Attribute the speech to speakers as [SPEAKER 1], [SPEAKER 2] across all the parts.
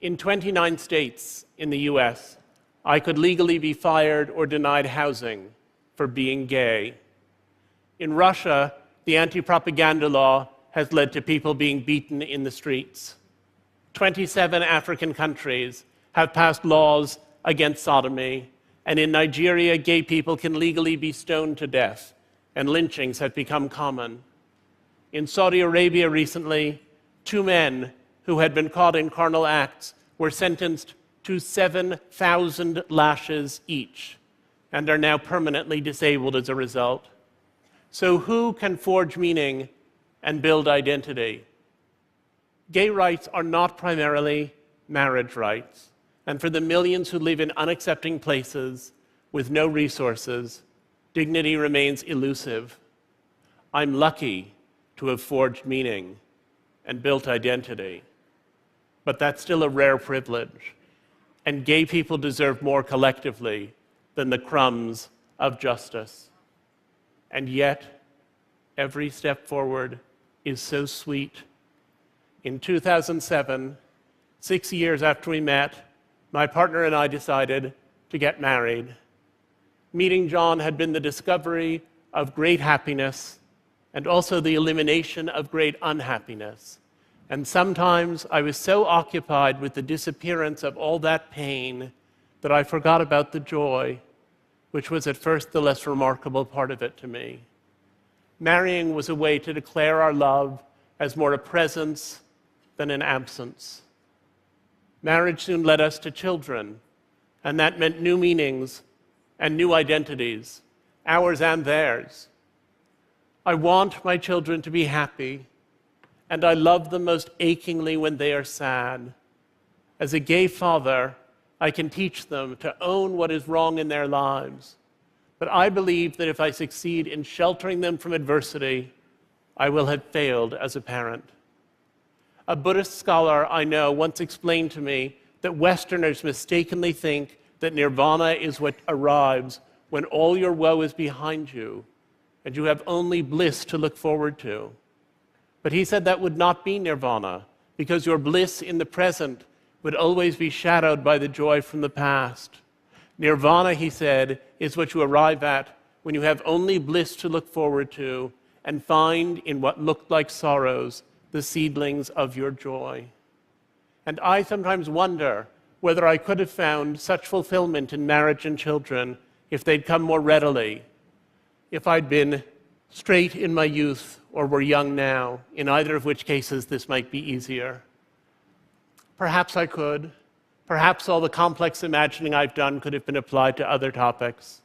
[SPEAKER 1] In 29 states in the US, I could legally be fired or denied housing for being gay. In Russia, the anti-propaganda law has led to people being beaten in the streets. 27 African countries have passed laws against sodomy, and in Nigeria, gay people can legally be stoned to death, and lynchings have become common. In Saudi Arabia recently, 2 men who had been caught in carnal acts were sentenced to 7,000 lashes each, and are now permanently disabled as a result. So who can forge meaning and build identity? Gay rights are not primarily marriage rights, and for the millions who live in unaccepting places with no resources, dignity remains elusive. I'm lucky to have forged meaning and built identity, but that's still a rare privilege, and gay people deserve more collectively than the crumbs of justice. And yet, every step forward is so sweet. In 2007, 6 years after we met, my partner and I decided to get married. Meeting John had been the discovery of great happiness and also the elimination of great unhappiness. And sometimes I was so occupied with the disappearance of all that pain that I forgot about the joy, which was at first the less remarkable part of it to me. Marrying was a way to declare our love as more a presence than an absence. Marriage soon led us to children, and that meant new meanings and new identities, ours and theirs. I want my children to be happy, and I love them most achingly when they are sad. As a gay father, I can teach them to own what is wrong in their lives. But I believe that if I succeed in sheltering them from adversity, I will have failed as a parent. A Buddhist scholar I know once explained to me that Westerners mistakenly think that nirvana is what arrives when all your woe is behind you and you have only bliss to look forward to. But he said that would not be nirvana, because your bliss in the present would always be shadowed by the joy from the past. Nirvana, he said, is what you arrive at when you have only bliss to look forward to and find in what looked like sorrows the seedlings of your joy. And I sometimes wonder whether I could have found such fulfillment in marriage and children if they'd come more readily, if I'd been straight in my youth or were young now, in either of which cases this might be easier. Perhaps I could. Perhaps all the complex imagining I've done could have been applied to other topics.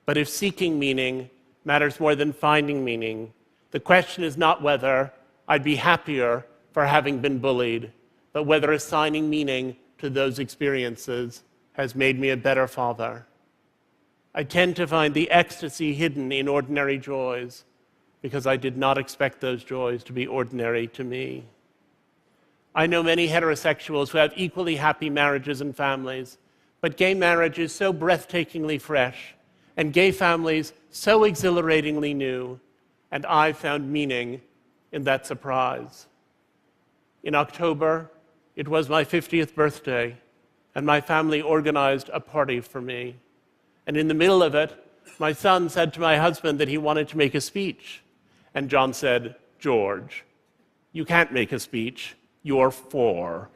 [SPEAKER 1] But if seeking meaning matters more than finding meaning, the question is not whether I'd be happier for having been bullied, but whether assigning meaning to those experiences has made me a better father. I tend to find the ecstasy hidden in ordinary joys because I did not expect those joys to be ordinary to me. I know many heterosexuals who have equally happy marriages and families, but gay marriage is so breathtakingly fresh, and gay families so exhilaratingly new, and I found meaning in that surprise. In October, it was my 50th birthday, and my family organized a party for me. And in the middle of it, my son said to my husband that he wanted to make a speech. And John said, "George, you can't make a speech. You're 4.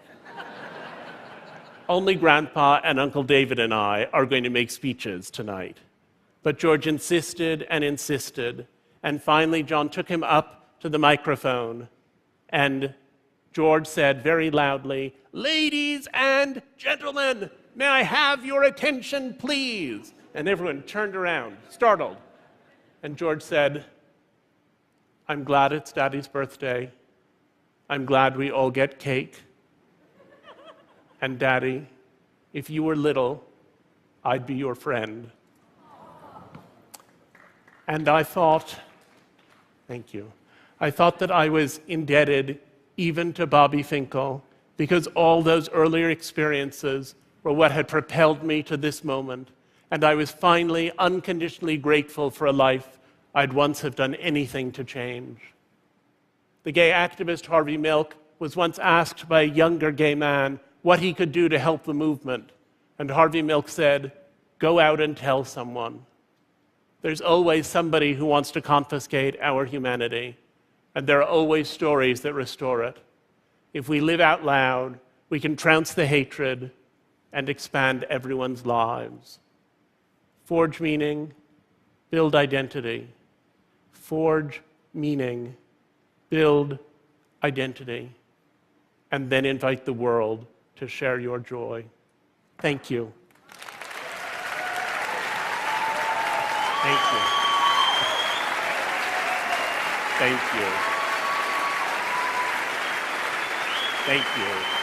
[SPEAKER 1] Only Grandpa and Uncle David and I are going to make speeches tonight." But George insisted and insisted, and finally John took him up to the microphone, and George said very loudly, "Ladies and gentlemen, may I have your attention, please?" And everyone turned around, startled. And George said, "I'm glad it's Daddy's birthday. I'm glad we all get cake. And Daddy, if you were little, I'd be your friend." And I thought, thank you, I thought that I was indebted even to Bobby Finkel, because all those earlier experiences were what had propelled me to this moment, and I was finally unconditionally grateful for a life I'd once have done anything to change. The gay activist Harvey Milk was once asked by a younger gay man what he could do to help the movement. And Harvey Milk said, "Go out and tell someone." There's always somebody who wants to confiscate our humanity, and there are always stories that restore it. If we live out loud, we can trounce the hatred and expand everyone's lives. Forge meaning, build identity. Forge meaning, build identity, and then invite the world to share your joy. Thank you. Thank you. Thank you. Thank you.